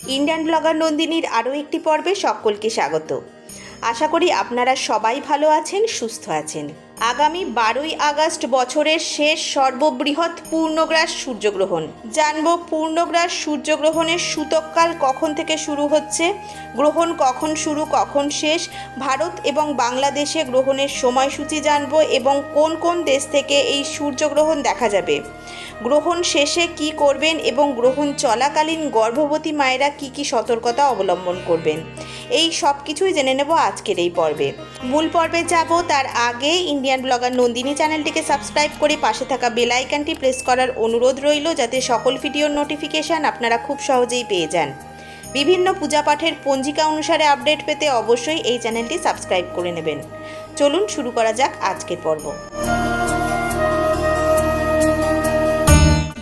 Indian blogger নন্দিনীর আরও একটি পর্বে সকলকে স্বাগত। আশা করি আপনারা সবাই ভালো আছেন, সুস্থ আছেন। আগামী 12ই আগস্ট বছরের শেষ সর্ববৃহৎ পূর্ণগ্রাস সূর্যগ্রহণ। জানব পূর্ণগ্রাস সূর্যগ্রহণের সূতককাল কখন থেকে শুরু হচ্ছে, গ্রহণ কখন শুরু কখন শেষ, ভারত এবং বাংলাদেশে গ্রহণের সময়সূচি জানব এবং কোন কোন দেশ থেকে এই সূর্যগ্রহণ দেখা যাবে, গ্রহণ শেষে কি করবেন এবং গ্রহণ চলাকালীন গর্ভবতী মায়েরা কি সতর্কতা অবলম্বন করবেন, এই সব কিছুই জেনে নেব আজকের এই পর্বে। মূল পর্বে যাব তার আগে ইন্ডিয়ান ব্লগার নন্দিনী চ্যানেলটিকে সাবস্ক্রাইব করে পাশে থাকা বেল আইকনটি প্রেস করার অনুরোধ রইল, যাতে সকল ভিডিওর নোটিফিকেশান আপনারা খুব সহজেই পেয়ে যান। বিভিন্ন পূজা পাঠের পঞ্জিকা অনুসারে আপডেট পেতে অবশ্যই এই চ্যানেলটি সাবস্ক্রাইব করে নেবেন। চলুন শুরু করা যাক আজকের পর্ব।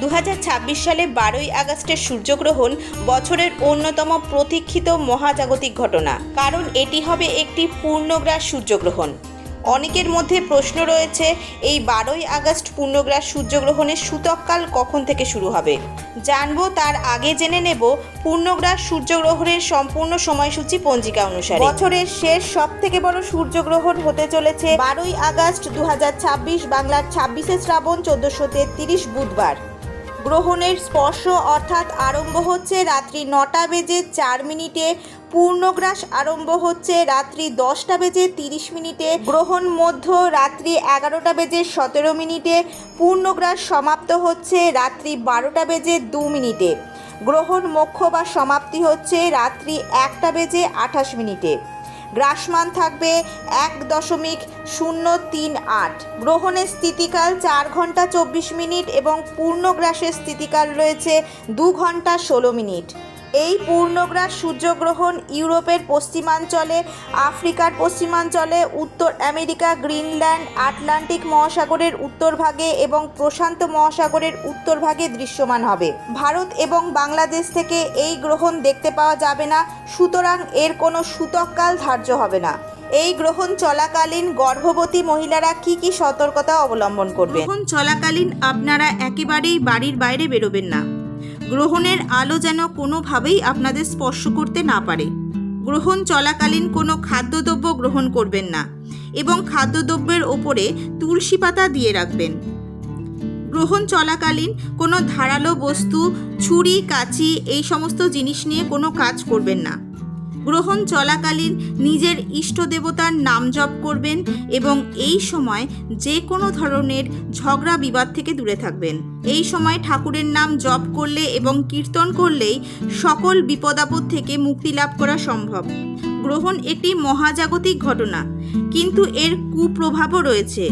2026 সালে 12ই আগস্টের সূর্যগ্রহণ বছরের অন্যতম প্রতীক্ষিত মহাজাগতিক ঘটনা, কারণ এটি হবে একটি পূর্ণগ্রাস সূর্যগ্রহণ। অনেকের মধ্যে প্রশ্ন রয়েছে, এই 12ই আগস্ট পূর্ণগ্রাস সূর্যগ্রহণের সূতককাল কখন থেকে শুরু হবে। জানবো তার আগে জেনে নেব পূর্ণগ্রাস সূর্যগ্রহণের সম্পূর্ণ সময়সূচি পঞ্জিকা অনুসারে। বছরের শেষ সবথেকে বড় সূর্যগ্রহণ হতে চলেছে 12ই আগস্ট 2026, বাংলার 26শে শ্রাবণ 1433 বুধবার। গ্রহণের স্পর্শ অর্থাৎ আরম্ভ হচ্ছে রাত্রি 9টা বেজে 4 মিনিটে, পূর্ণগ্রাস আরম্ভ হচ্ছে রাত্রি 10টা বেজে 30 মিনিটে, গ্রহণ মধ্য রাত্রি 11টা বেজে 17 মিনিটে, পূর্ণগ্রাস সমাপ্ত হচ্ছে রাত্রি 12টা বেজে 2 মিনিটে, গ্রহণ মোক্ষ বা সমাপ্তি হচ্ছে রাত্রি 1টা বেজে 28 মিনিটে। গ্রাসমান থাকবে 1.038। গ্রহণের স্থিতিকাল 4 ঘন্টা 24 মিনিট এবং পূর্ণগ্রাসের স্থিতিকাল রয়েছে 2 ঘন্টা 16 মিনিট। এই পূর্ণগ্রাস সূর্যগ্রহণ ইউরোপের পশ্চিমাঞ্চলে, আফ্রিকার পশ্চিমাঞ্চলে, উত্তর আমেরিকা, গ্রিনল্যান্ড, আটলান্টিক মহাসাগরের উত্তরভাগে এবং প্রশান্ত মহাসাগরের উত্তরভাগে দৃশ্যমান হবে। ভারত এবং বাংলাদেশ থেকে এই গ্রহণ দেখতে পাওয়া যাবে না, সুতরাং এর কোনো সূতককাল ধার্য হবে না। এই গ্রহণ চলাকালীন গর্ভবতী মহিলারা কি সতর্কতা অবলম্বন করবেন। গ্রহণ চলাকালীন আপনারা একেবারেই বাড়ির বাইরে বেরোবেন না। গ্রহণের আলো যেন কোনোভাবেই আপনাদের স্পর্শ করতে না পারে। গ্রহণ চলাকালীন কোনো খাদ্যদ্রব্য গ্রহণ করবেন না এবং খাদ্যদ্রব্যের ওপরে তুলসী পাতা দিয়ে রাখবেন। গ্রহণ চলাকালীন কোনো ধারালো বস্তু, ছুরি, কাঁচি এই সমস্ত জিনিস নিয়ে কোনো কাজ করবেন না। গ্রহণ চলাকালীন নিজের ইষ্ট দেবতার নাম জপ করবেন এবং এই সময় যে কোনো ধরনের ঝগড়া বিবাদ থেকে দূরে থাকবেন। এই সময় ঠাকুরের নাম জপ করলে এবং কীর্তন করলেই সকল বিপদাপদ থেকে মুক্তি লাভ করা সম্ভব। গ্রহণ একটি মহাজাগতিক ঘটনা, কিন্তু এর কুপ্রভাবও রয়েছে।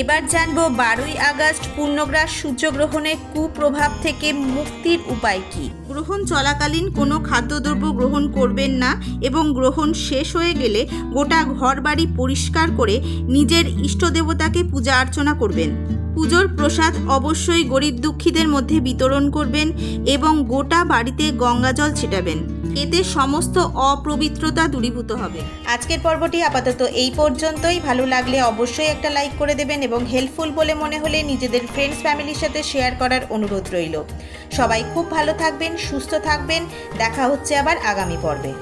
এবার জানব 12ই আগস্ট পূর্ণগ্রাস সূর্যগ্রহণের কুপ্রভাব থেকে মুক্তির উপায় কী। গ্রহণ চলাকালীন কোনো খাদ্যদ্রব্য গ্রহণ করবেন না এবং গ্রহণ শেষ হয়ে গেলে গোটা ঘর বাড়ি পরিষ্কার করে নিজের ইষ্ট দেবতাকে পূজা অর্চনা করবেন। পুজোর প্রসাদ অবশ্যই গরিব দুঃখীদের মধ্যে বিতরণ করবেন এবং গোটা বাড়িতে গঙ্গা জল ছিটাবেন। এতে সমস্ত অপবিত্রতা দূরীভূত হবে। আজকের পর্বটি আপাতত এই পর্যন্তই। ভালো লাগলে অবশ্যই একটা লাইক করে দেবেন এবং হেল্পফুল বলে মনে হলে নিজেদের ফ্রেন্ডস ফ্যামিলির সাথে শেয়ার করার অনুরোধ রইল। সবাই খুব ভালো থাকবেন, সুস্থ থাকবেন। দেখা হচ্ছে আবার আগামী পর্বে।